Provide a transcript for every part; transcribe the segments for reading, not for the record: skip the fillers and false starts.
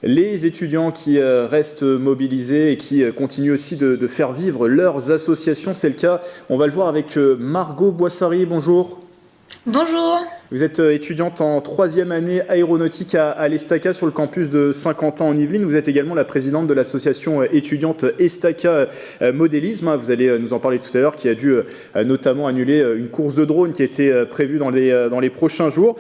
Les étudiants qui restent mobilisés et qui continuent aussi de faire vivre leurs associations, c'est le cas. On va le voir avec Margot Boissary. Bonjour. Bonjour. Vous êtes étudiante en 3e année aéronautique à l'Estaca sur le campus de Saint-Quentin en Yvelines. Vous êtes également la présidente de l'association étudiante Estaca Modélisme. Vous allez nous en parler tout à l'heure, qui a dû notamment annuler une course de drone qui était prévue dans les prochains jours.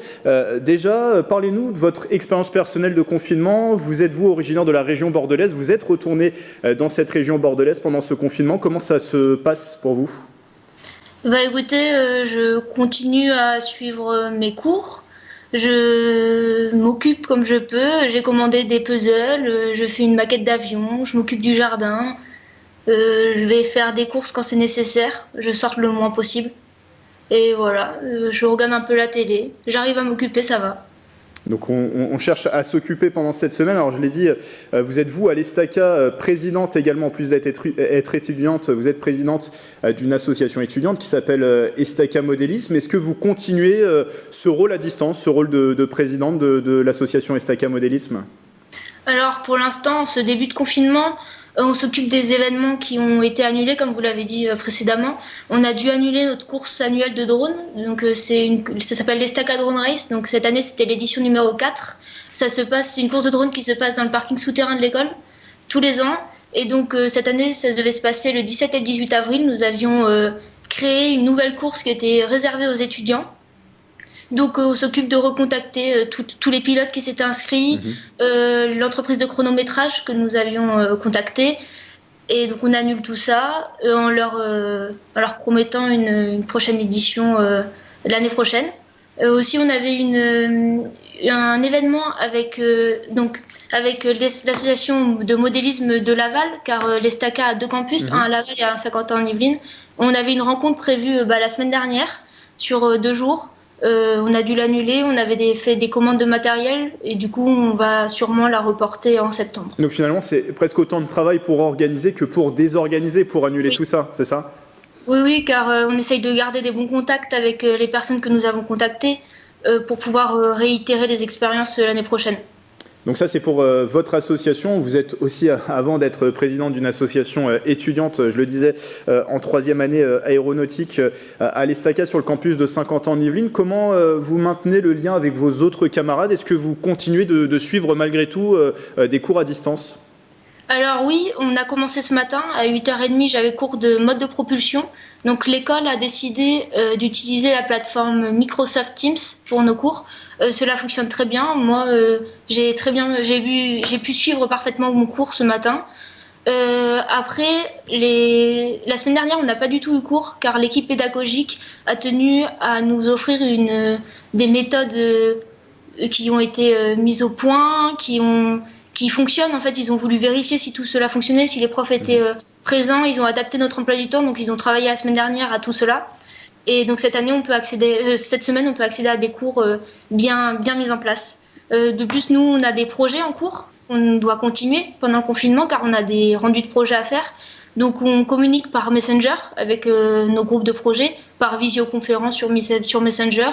Déjà, parlez-nous de votre expérience personnelle de confinement. Vous êtes originaire de la région bordelaise. Vous êtes retourné dans cette région bordelaise pendant ce confinement. Comment ça se passe pour vous ? Écoutez, je continue à suivre mes cours. Je m'occupe comme je peux. J'ai commandé des puzzles, je fais une maquette d'avion, je m'occupe du jardin. Je vais faire des courses quand c'est nécessaire. Je sors le moins possible. Et voilà, je regarde un peu la télé. J'arrive à m'occuper, ça va. Donc on cherche à s'occuper pendant cette semaine. Alors je l'ai dit, vous êtes à l'Estaca présidente également, en plus d'être étudiante, vous êtes présidente d'une association étudiante qui s'appelle Estaca Modélisme. Est-ce que vous continuez ce rôle à distance, ce rôle de présidente de l'association Estaca Modélisme ? Alors pour l'instant, en ce début de confinement, on s'occupe des événements qui ont été annulés, comme vous l'avez dit précédemment. On a dû annuler notre course annuelle de drone. Donc ça s'appelle l'Estaca Drone Race. Donc cette année, c'était l'édition numéro 4. C'est une course de drone qui se passe dans le parking souterrain de l'école tous les ans. Et donc cette année, ça devait se passer le 17 et le 18 avril. Nous avions créé une nouvelle course qui était réservée aux étudiants. Donc on s'occupe de recontacter tous les pilotes qui s'étaient inscrits, l'entreprise de chronométrage que nous avions contactée. Et donc on annule tout ça en leur promettant une prochaine édition l'année prochaine. Aussi on avait un événement avec l'association de modélisme de Laval, car l'Estaca a 2 campus, un à Laval et un à Saint-Quentin en Yvelines. On avait une rencontre prévue la semaine dernière sur 2 jours. On a dû l'annuler, on avait fait des commandes de matériel et du coup on va sûrement la reporter en septembre. Donc finalement c'est presque autant de travail pour organiser que pour désorganiser, pour annuler tout ça, c'est ça ? Oui, car on essaye de garder des bons contacts avec les personnes que nous avons contactées pour pouvoir réitérer les expériences l'année prochaine. Donc ça, c'est pour votre association. Vous êtes aussi, avant d'être présidente d'une association étudiante, je le disais, en 3e année aéronautique à l'Estaca sur le campus de Saint-Quentin en Yvelines. Comment vous maintenez le lien avec vos autres camarades ? Est-ce que vous continuez de suivre malgré tout des cours à distance ? Alors oui, on a commencé ce matin à 8h30, j'avais cours de mode de propulsion. Donc l'école a décidé d'utiliser la plateforme Microsoft Teams pour nos cours. Cela fonctionne très bien. Moi, j'ai pu suivre parfaitement mon cours ce matin. Après, la semaine dernière, on n'a pas du tout eu cours car l'équipe pédagogique a tenu à nous offrir des méthodes qui ont été mises au point, qui fonctionnent. En fait, ils ont voulu vérifier si tout cela fonctionnait, si les profs étaient présents. Ils ont adapté notre emploi du temps, donc ils ont travaillé la semaine dernière à tout cela. Et donc cette semaine, on peut accéder à des cours bien mis en place. De plus, nous, on a des projets en cours. On doit continuer pendant le confinement car on a des rendus de projets à faire. Donc on communique par Messenger avec nos groupes de projets, par visioconférence sur Messenger.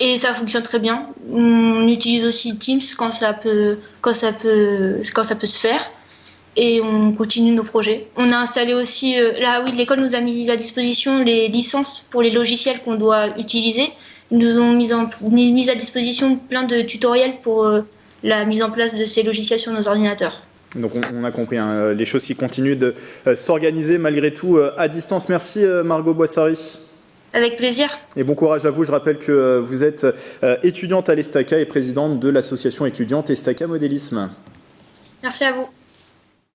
Et ça fonctionne très bien. On utilise aussi Teams quand ça peut se faire. Et on continue nos projets. On a installé aussi, l'école nous a mis à disposition les licences pour les logiciels qu'on doit utiliser. Ils nous ont mis à disposition plein de tutoriels pour la mise en place de ces logiciels sur nos ordinateurs. Donc on a compris, les choses qui continuent de s'organiser malgré tout à distance. Merci Margot Boissary. Avec plaisir. Et bon courage à vous. Je rappelle que vous êtes étudiante à l'Estaca et présidente de l'association étudiante Estaca Modélisme. Merci à vous.